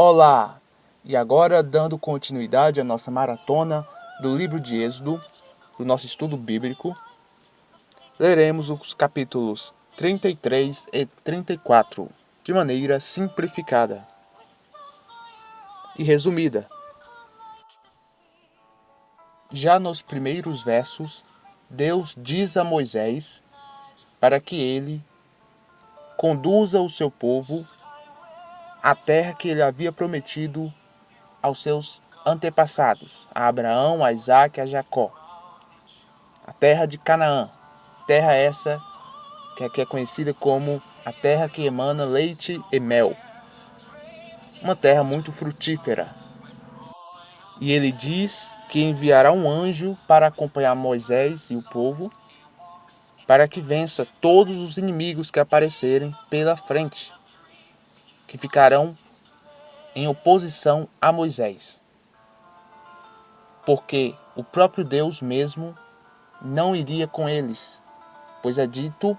Olá! E agora, dando continuidade à nossa maratona do livro de Êxodo, do nosso estudo bíblico, leremos os capítulos 33 e 34, de maneira simplificada e resumida. Já nos primeiros versos, Deus diz a Moisés para que ele conduza o seu povo à terra que ele havia prometido aos seus antepassados, a Abraão, a Isaque e a Jacó, a terra de Canaã, terra essa que é conhecida como a terra que emana leite e mel, uma terra muito frutífera. E ele diz que enviará um anjo para acompanhar Moisés e o povo, para que vença todos os inimigos que aparecerem pela frente, que ficarão em oposição a Moisés. Porque o próprio Deus mesmo não iria com eles, pois é dito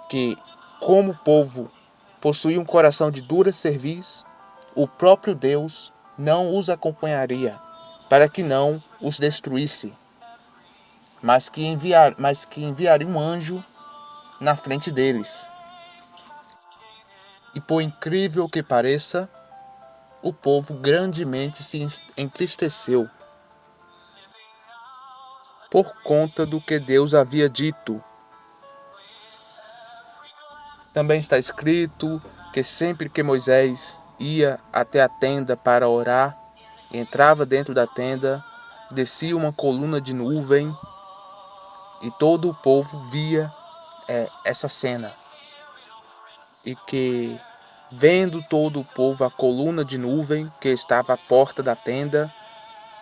que, como o povo possuía um coração de dura cerviz, o próprio Deus não os acompanharia, para que não os destruísse, mas que enviaria um anjo na frente deles. E por incrível que pareça, o povo grandemente se entristeceu por conta do que Deus havia dito. Também está escrito que sempre que Moisés ia até a tenda para orar, entrava dentro da tenda, descia uma coluna de nuvem e todo o povo via essa cena. E que, vendo todo o povo a coluna de nuvem que estava à porta da tenda,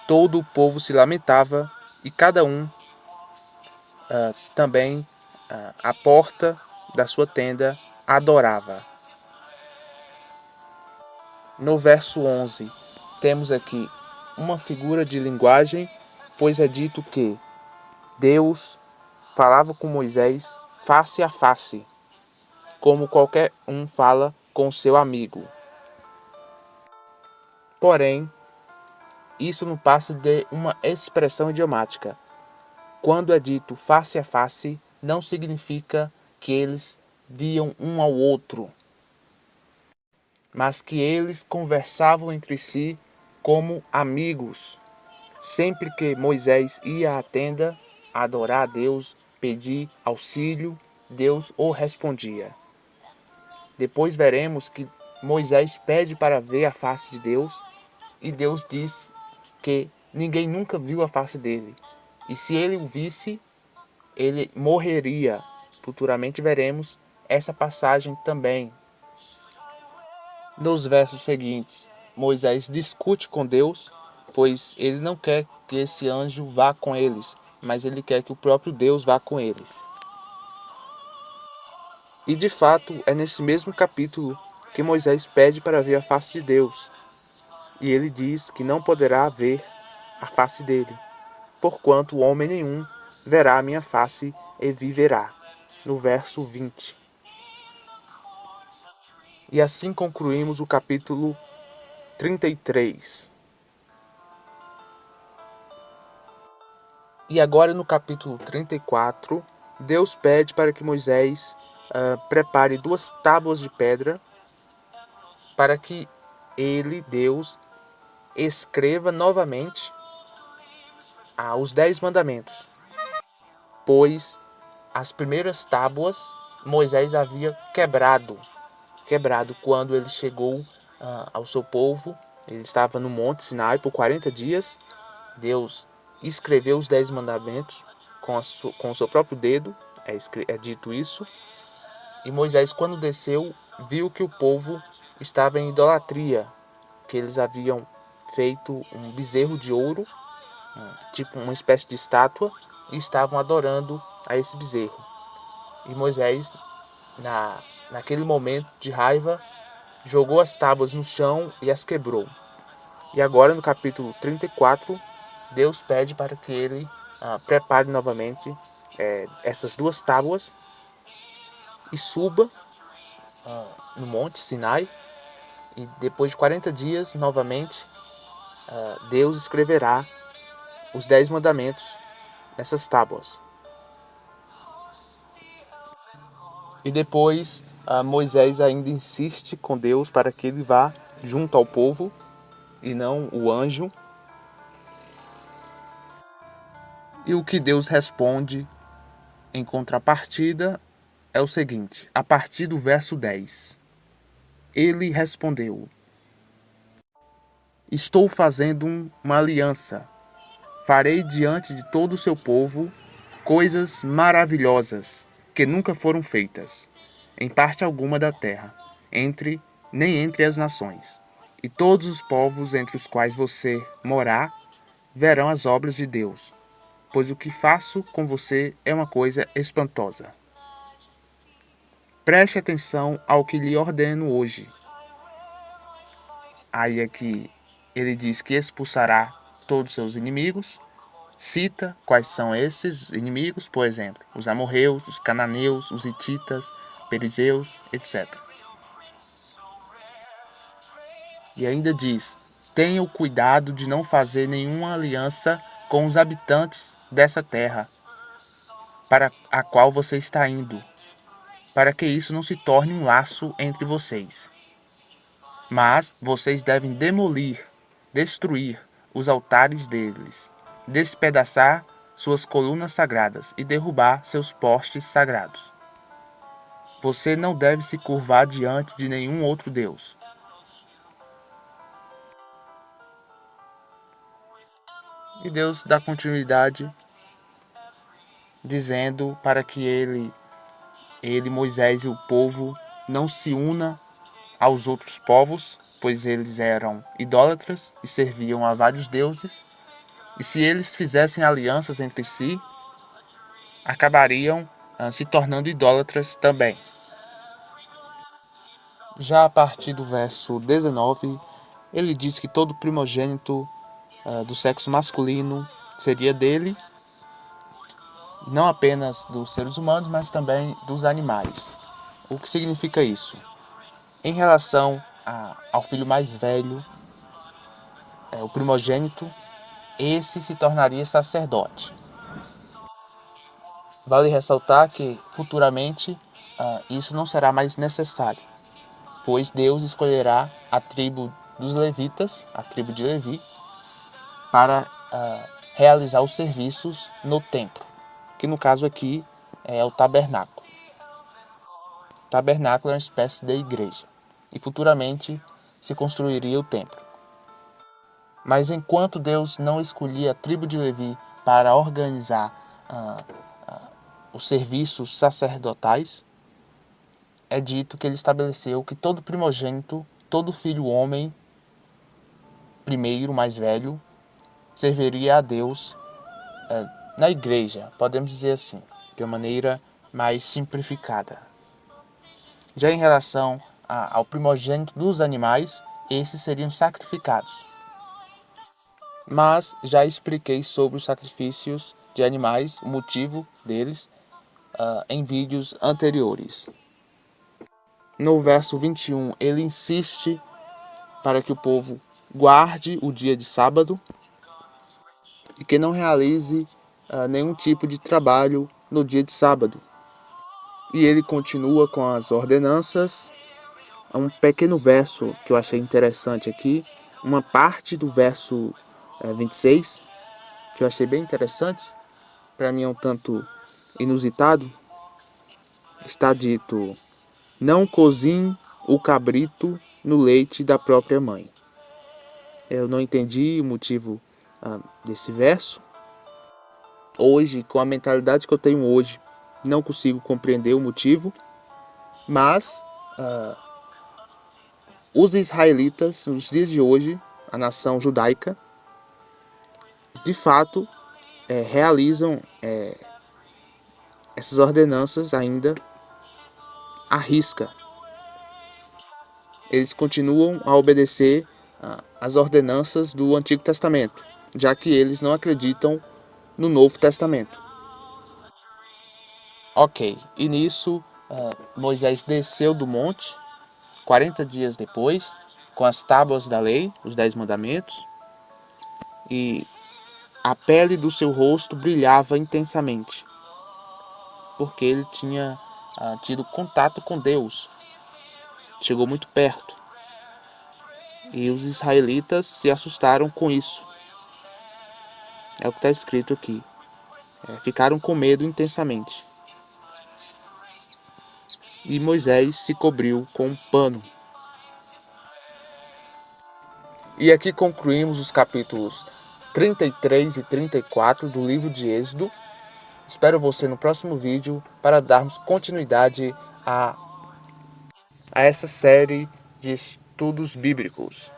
todo o povo se lamentava e cada um também à porta da sua tenda adorava. No verso 11, temos aqui uma figura de linguagem, pois é dito que Deus falava com Moisés face a face, como qualquer um fala com seu amigo. Porém, isso não passa de uma expressão idiomática. Quando é dito face a face, não significa que eles viam um ao outro, mas que eles conversavam entre si como amigos. Sempre que Moisés ia à tenda adorar a Deus, pedir auxílio, Deus o respondia. Depois veremos que Moisés pede para ver a face de Deus e Deus diz que ninguém nunca viu a face dele. E se ele o visse, ele morreria. Futuramente veremos essa passagem também. Nos versos seguintes, Moisés discute com Deus, pois ele não quer que esse anjo vá com eles, mas ele quer que o próprio Deus vá com eles. E de fato, é nesse mesmo capítulo que Moisés pede para ver a face de Deus. E ele diz que não poderá ver a face dele, porquanto homem nenhum verá a minha face e viverá. No verso 20. E assim concluímos o capítulo 33. E agora no capítulo 34, Deus pede para que Moisés prepare 2 tábuas de pedra para que ele, Deus, escreva novamente os 10 mandamentos. Pois as primeiras tábuas Moisés havia quebrado quando ele chegou ao seu povo. Ele estava no Monte Sinai por 40 dias. Deus escreveu os 10 mandamentos com o seu próprio dedo, é dito isso. E Moisés, quando desceu, viu que o povo estava em idolatria, que eles haviam feito um bezerro de ouro, tipo uma espécie de estátua, e estavam adorando a esse bezerro. E Moisés, naquele momento de raiva, jogou as tábuas no chão e as quebrou. E agora, no capítulo 34, Deus pede para que ele prepare novamente essas 2 tábuas e suba no Monte Sinai E depois de 40 dias, novamente, Deus escreverá os 10 mandamentos nessas tábuas. E depois Moisés ainda insiste com Deus para que ele vá junto ao povo e não o anjo. E o que Deus responde em contrapartida é o seguinte, a partir do verso 10. Ele respondeu: Estou fazendo uma aliança. Farei diante de todo o seu povo coisas maravilhosas que nunca foram feitas, em parte alguma da terra, nem entre as nações. E todos os povos entre os quais você morar verão as obras de Deus, pois o que faço com você é uma coisa espantosa. Preste atenção ao que lhe ordeno hoje. Aí é que ele diz que expulsará todos os seus inimigos, cita quais são esses inimigos, por exemplo, os amorreus, os cananeus, os hititas, perizeus, etc. E ainda diz: tenha o cuidado de não fazer nenhuma aliança com os habitantes dessa terra para a qual você está indo, para que isso não se torne um laço entre vocês. Mas vocês devem destruir os altares deles, despedaçar suas colunas sagradas e derrubar seus postes sagrados. Você não deve se curvar diante de nenhum outro Deus. E Deus dá continuidade, dizendo para que ele, Moisés e o povo não se una aos outros povos, pois eles eram idólatras e serviam a vários deuses, e se eles fizessem alianças entre si, acabariam se tornando idólatras também. Já a partir do verso 19, ele diz que todo primogênito do sexo masculino seria dele, não apenas dos seres humanos, mas também dos animais. O que significa isso? Em relação ao filho mais velho, o primogênito, esse se tornaria sacerdote. Vale ressaltar que futuramente isso não será mais necessário, pois Deus escolherá a tribo dos levitas, a tribo de Levi, para realizar os serviços no templo, que no caso aqui é o tabernáculo. O tabernáculo é uma espécie de igreja, e futuramente se construiria o templo. Mas enquanto Deus não escolhia a tribo de Levi para organizar os serviços sacerdotais, é dito que ele estabeleceu que todo primogênito, todo filho homem, primeiro, mais velho, serviria a Deus na igreja, podemos dizer assim, de uma maneira mais simplificada. Já em relação ao primogênito dos animais, esses seriam sacrificados. Mas já expliquei sobre os sacrifícios de animais, o motivo deles, em vídeos anteriores. No verso 21, ele insiste para que o povo guarde o dia de sábado e que não realize nenhum tipo de trabalho no dia de sábado. E ele continua com as ordenanças. Um pequeno verso que eu achei interessante aqui, uma parte do verso 26, que eu achei bem interessante, para mim é um tanto inusitado. Está dito: não cozinhe o cabrito no leite da própria mãe. Eu não entendi o motivo desse verso. Hoje, com a mentalidade que eu tenho hoje, não consigo compreender o motivo, mas os israelitas, nos dias de hoje, a nação judaica, de fato, realizam essas ordenanças ainda à risca. Eles continuam a obedecer as ordenanças do Antigo Testamento, já que eles não acreditam no Novo Testamento. Ok, e nisso Moisés desceu do monte, 40 dias depois, com as tábuas da lei, os 10 mandamentos, e a pele do seu rosto brilhava intensamente, porque ele tinha tido contato com Deus, chegou muito perto. E os israelitas se assustaram com isso. É o que está escrito aqui. Ficaram com medo intensamente. E Moisés se cobriu com um pano. E aqui concluímos os capítulos 33 e 34 do livro de Êxodo. Espero você no próximo vídeo para darmos continuidade a essa série de estudos bíblicos.